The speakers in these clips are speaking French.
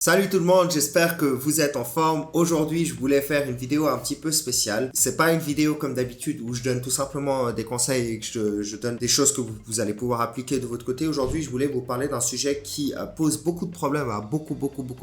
Salut tout le monde, j'espère que vous êtes en forme. Aujourd'hui, je voulais faire une vidéo un petit peu spéciale. C'est pas une vidéo comme d'habitude où je donne tout simplement des conseils et que je donne des choses que vous allez pouvoir appliquer de votre côté. Aujourd'hui, je voulais vous parler d'un sujet qui pose beaucoup de problèmes à beaucoup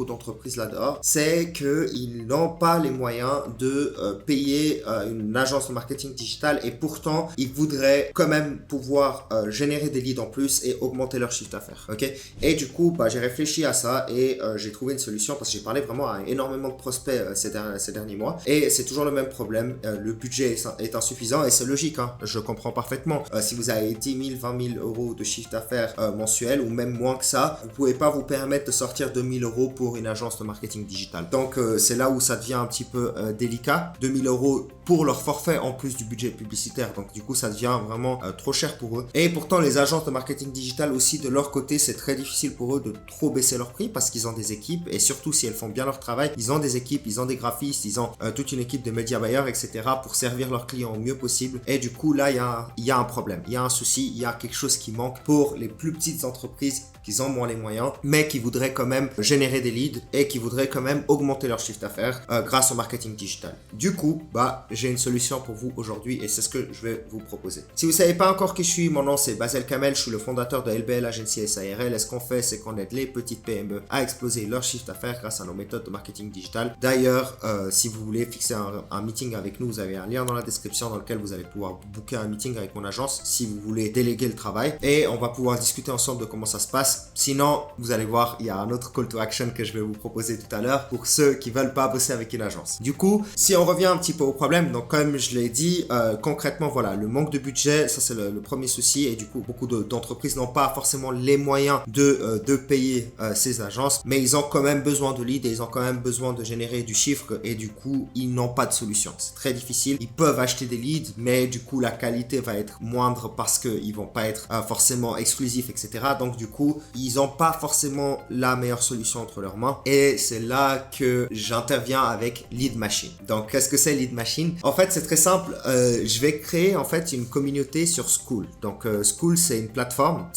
d'entreprises là-dehors. C'est qu'ils n'ont pas les moyens de payer une agence de marketing digital et pourtant, ils voudraient quand même pouvoir générer des leads en plus et augmenter leur chiffre d'affaires. Ok? Et du coup, j'ai réfléchi à ça et j'ai trouvé une solution parce que j'ai parlé vraiment à énormément de prospects ces derniers mois et c'est toujours le même problème. Le budget est insuffisant et c'est logique, hein, je comprends parfaitement. Si vous avez 10 000, 20 000 euros de chiffre d'affaires mensuel ou même moins que ça, vous pouvez pas vous permettre de sortir 2 000 euros pour une agence de marketing digital. Donc c'est là où ça devient un petit peu délicat. 2 000 euros pour leur forfait en plus du budget publicitaire. Donc du coup ça devient vraiment trop cher pour eux. Et pourtant les agences de marketing digital aussi de leur côté, c'est très difficile pour eux de trop baisser leur prix parce qu'ils ont des équipes et surtout si elles font bien leur travail, ils ont des équipes, ils ont des graphistes, ils ont toute une équipe de média buyers, etc. pour servir leurs clients au mieux possible. Et du coup là il y a un problème, il y a un souci, il y a quelque chose qui manque pour les plus petites entreprises qui ont moins les moyens, mais qui voudraient quand même générer des leads et qui voudraient quand même augmenter leur chiffre d'affaires grâce au marketing digital. Du coup, j'ai une solution pour vous aujourd'hui et c'est ce que je vais vous proposer. Si vous ne savez pas encore qui je suis, mon nom c'est Basel Kamel, je suis le fondateur de LBL Agency SARL et ce qu'on fait, c'est qu'on aide les petites PME à exploser leur chiffre d'affaires grâce à nos méthodes de marketing digital. D'ailleurs, si vous voulez fixer un meeting avec nous, vous avez un lien dans la description dans lequel vous allez pouvoir booker un meeting avec mon agence si vous voulez déléguer le travail et on va pouvoir discuter ensemble de comment ça se passe. Sinon, vous allez voir, il y a un autre call to action que je vais vous proposer tout à l'heure pour ceux qui veulent pas bosser avec une agence. Du coup, si on revient un petit peu au problème, donc comme je l'ai dit, concrètement, voilà, le manque de budget, ça c'est le premier souci et du coup, beaucoup d'entreprises n'ont pas forcément les moyens de payer ces agences, mais ils ont quand même besoin de leads et ils ont quand même besoin de générer du chiffre et du coup, ils n'ont pas de solution. C'est très difficile. Ils peuvent acheter des leads, mais du coup, la qualité va être moindre parce qu'ils vont pas être forcément exclusifs, etc. Donc du coup, ils n'ont pas forcément la meilleure solution entre leurs mains et c'est là que j'interviens avec Lead Machine. Donc qu'est-ce que c'est Lead Machine? En fait c'est très simple, je vais créer en fait une communauté sur Skool. Donc Skool c'est une plateforme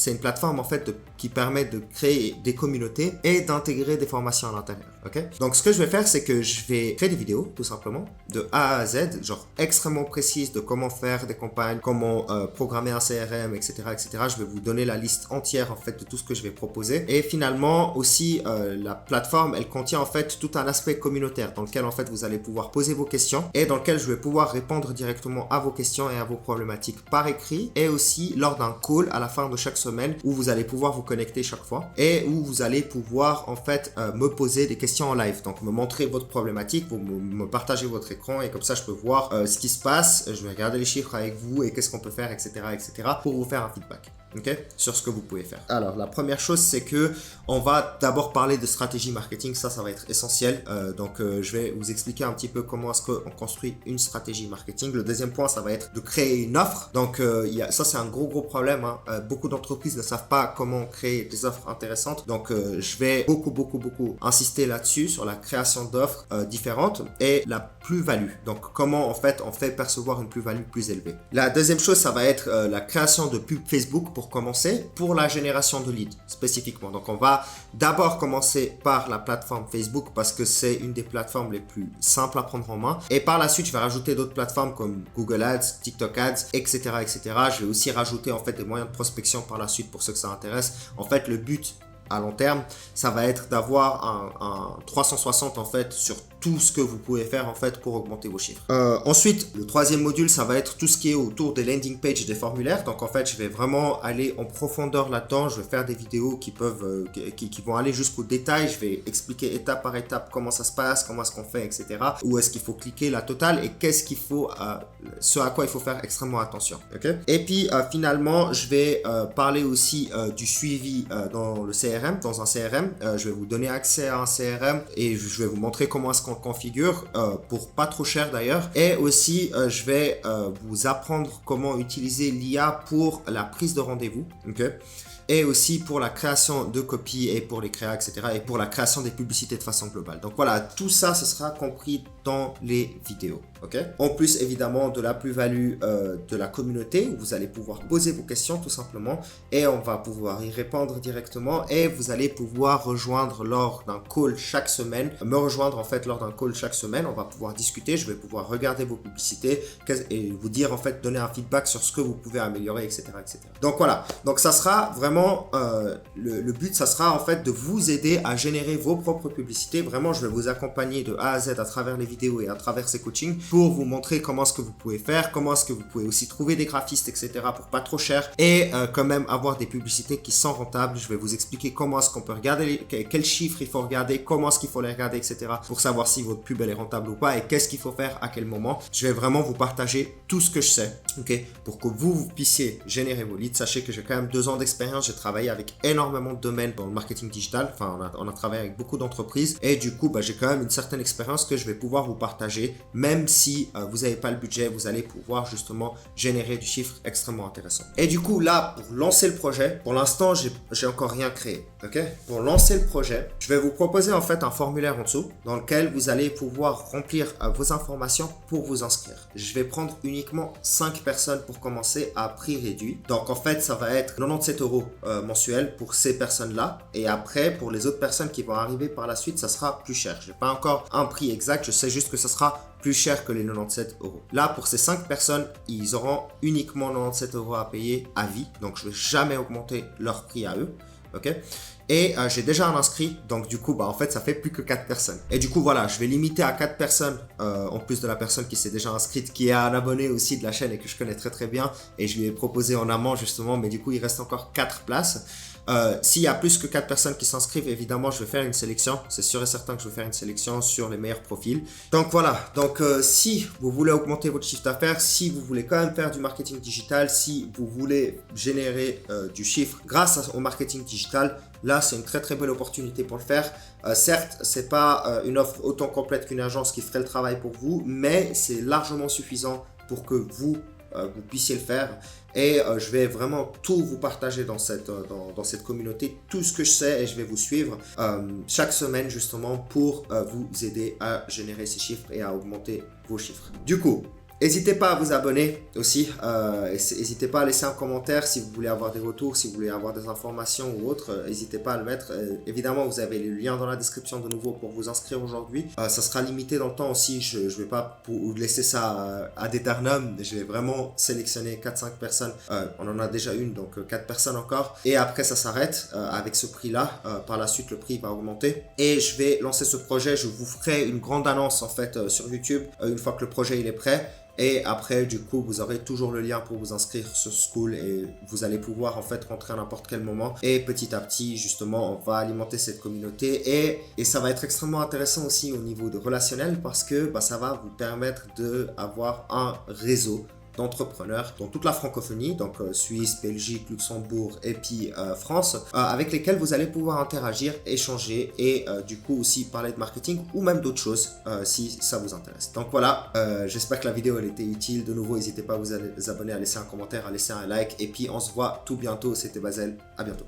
en fait qui permet de créer des communautés et d'intégrer des formations à l'intérieur. Ok? Donc ce que je vais faire c'est que je vais créer des vidéos tout simplement de A à Z, genre extrêmement précises de comment faire des campagnes, comment programmer un CRM, etc., etc. Je vais vous donner la liste entière en fait de tout ce que je vais proposer et finalement aussi la plateforme elle contient en fait tout un aspect communautaire dans lequel en fait vous allez pouvoir poser vos questions et dans lequel je vais pouvoir répondre directement à vos questions et à vos problématiques par écrit et aussi lors d'un call à la fin de chaque semaine où vous allez pouvoir vous connecter chaque fois et où vous allez pouvoir en fait me poser des questions en live, donc me montrer votre problématique, vous me partagez votre écran et comme ça je peux voir ce qui se passe, je vais regarder les chiffres avec vous et qu'est-ce qu'on peut faire, etc., pour vous faire un feedback. Okay, sur ce que vous pouvez faire. Alors la première chose c'est que on va d'abord parler de stratégie marketing, ça va être essentiel, donc je vais vous expliquer un petit peu comment est-ce qu'on construit une stratégie marketing. Le deuxième point ça va être de créer une offre, donc ça c'est un gros problème, hein. Beaucoup d'entreprises ne savent pas comment créer des offres intéressantes, donc je vais beaucoup insister là-dessus sur la création d'offres différentes et la plus-value, donc comment en fait on fait percevoir une plus-value plus élevée. La deuxième chose ça va être la création de pubs Facebook pour commencer, pour la génération de leads spécifiquement. Donc on va d'abord commencer par la plateforme Facebook parce que c'est une des plateformes les plus simples à prendre en main et par la suite je vais rajouter d'autres plateformes comme Google Ads, TikTok Ads, etc., Je vais aussi rajouter en fait des moyens de prospection par la suite pour ceux que ça intéresse. En fait le but à long terme, ça va être d'avoir un 360 en fait sur tout ce que vous pouvez faire en fait pour augmenter vos chiffres. Ensuite, le troisième module, ça va être tout ce qui est autour des landing pages et des formulaires. Donc en fait, je vais vraiment aller en profondeur là-dedans. Je vais faire des vidéos qui vont aller jusqu'au détail. Je vais expliquer étape par étape comment ça se passe, comment est-ce qu'on fait, etc. Où est-ce qu'il faut cliquer la totale et qu'est-ce qu'il faut, ce à quoi il faut faire extrêmement attention. Okay? Et puis finalement, je vais parler aussi du suivi dans le CRM, dans un CRM. Je vais vous donner accès à un CRM et je vais vous montrer comment est-ce qu'on configure pour pas trop cher d'ailleurs, et aussi je vais vous apprendre comment utiliser l'IA pour la prise de rendez-vous. Okay? et aussi pour la création de copies et pour les créas, etc. et pour la création des publicités de façon globale. Donc voilà, tout ça, ce sera compris dans les vidéos. Ok. En plus, évidemment, de la plus-value de la communauté, où vous allez pouvoir poser vos questions tout simplement et on va pouvoir y répondre directement et vous allez pouvoir rejoindre lors d'un call chaque semaine, me rejoindre en fait lors d'un call chaque semaine. On va pouvoir discuter, je vais pouvoir regarder vos publicités et vous dire en fait, donner un feedback sur ce que vous pouvez améliorer, etc. etc. Donc voilà, donc ça sera vraiment, le but, ça sera en fait de vous aider à générer vos propres publicités. Vraiment, je vais vous accompagner de A à Z à travers les vidéos et à travers ces coachings pour vous montrer comment est-ce que vous pouvez faire, comment est-ce que vous pouvez aussi trouver des graphistes, etc. pour pas trop cher et quand même avoir des publicités qui sont rentables. Je vais vous expliquer comment est-ce qu'on peut regarder, quels chiffres il faut regarder, comment est-ce qu'il faut les regarder, etc. pour savoir si votre pub elle est rentable ou pas et qu'est-ce qu'il faut faire à quel moment. Je vais vraiment vous partager tout ce que je sais, ok, pour que vous puissiez générer vos leads. Sachez que j'ai quand même 2 ans d'expérience, j'ai travaillé avec énormément de domaines dans le marketing digital, enfin on a travaillé avec beaucoup d'entreprises et du coup j'ai quand même une certaine expérience que je vais pouvoir vous partager. Même si vous n'avez pas le budget, vous allez pouvoir justement générer du chiffre extrêmement intéressant. Et du coup là, pour lancer le projet, pour l'instant j'ai encore rien créé, ok. Pour lancer le projet, je vais vous proposer en fait un formulaire en dessous dans lequel vous allez pouvoir remplir vos informations pour vous inscrire. Je vais prendre uniquement 5 personnes pour commencer à prix réduit. Donc en fait ça va être 97 € mensuels pour ces personnes là et après pour les autres personnes qui vont arriver par la suite ça sera plus cher. J'ai pas encore un prix exact, je sais juste que ça sera plus cher que les 97 €. Là, pour ces 5 personnes, ils auront uniquement 97 € à payer à vie. Donc, je ne vais jamais augmenter leur prix à eux. Ok. Et j'ai déjà un inscrit, donc du coup, en fait, ça fait plus que 4 personnes. Et du coup, voilà, je vais limiter à 4 personnes, en plus de la personne qui s'est déjà inscrite, qui est un abonné aussi de la chaîne et que je connais très très bien. Et je lui ai proposé en amont justement, mais du coup, il reste encore 4 places. S'il y a plus que 4 personnes qui s'inscrivent, évidemment, je vais faire une sélection. C'est sûr et certain que je vais faire une sélection sur les meilleurs profils. Donc voilà, donc si vous voulez augmenter votre chiffre d'affaires, si vous voulez quand même faire du marketing digital, si vous voulez générer du chiffre grâce au marketing digital, là, c'est une très très belle opportunité pour le faire. Certes, c'est pas une offre autant complète qu'une agence qui ferait le travail pour vous, mais c'est largement suffisant pour que vous puissiez le faire. Et je vais vraiment tout vous partager dans cette communauté, tout ce que je sais, et je vais vous suivre chaque semaine justement pour vous aider à générer ces chiffres et à augmenter vos chiffres. Du coup, n'hésitez pas à vous abonner aussi, n'hésitez pas à laisser un commentaire si vous voulez avoir des retours, si vous voulez avoir des informations ou autre, n'hésitez pas à le mettre. Évidemment, vous avez le lien dans la description de nouveau pour vous inscrire aujourd'hui. Ça sera limité dans le temps aussi, je ne vais pas vous laisser ça ad aeternum, je vais vraiment sélectionner 4-5 personnes, on en a déjà une, donc 4 personnes encore, et après ça s'arrête avec ce prix-là. Par la suite, le prix va augmenter et je vais lancer ce projet, je vous ferai une grande annonce en fait sur YouTube une fois que le projet il est prêt. Et après, du coup, vous aurez toujours le lien pour vous inscrire sur Skool et vous allez pouvoir en fait rentrer à n'importe quel moment. Et petit à petit, justement, on va alimenter cette communauté et ça va être extrêmement intéressant aussi au niveau de relationnel parce que ça va vous permettre d'avoir un réseau d'entrepreneurs dans toute la francophonie, donc Suisse, Belgique, Luxembourg et puis France, avec lesquels vous allez pouvoir interagir, échanger et du coup aussi parler de marketing ou même d'autres choses si ça vous intéresse. Donc voilà, j'espère que la vidéo elle était utile. De nouveau, n'hésitez pas à vous abonner, à laisser un commentaire, à laisser un like et puis on se voit tout bientôt. C'était Basel, à bientôt.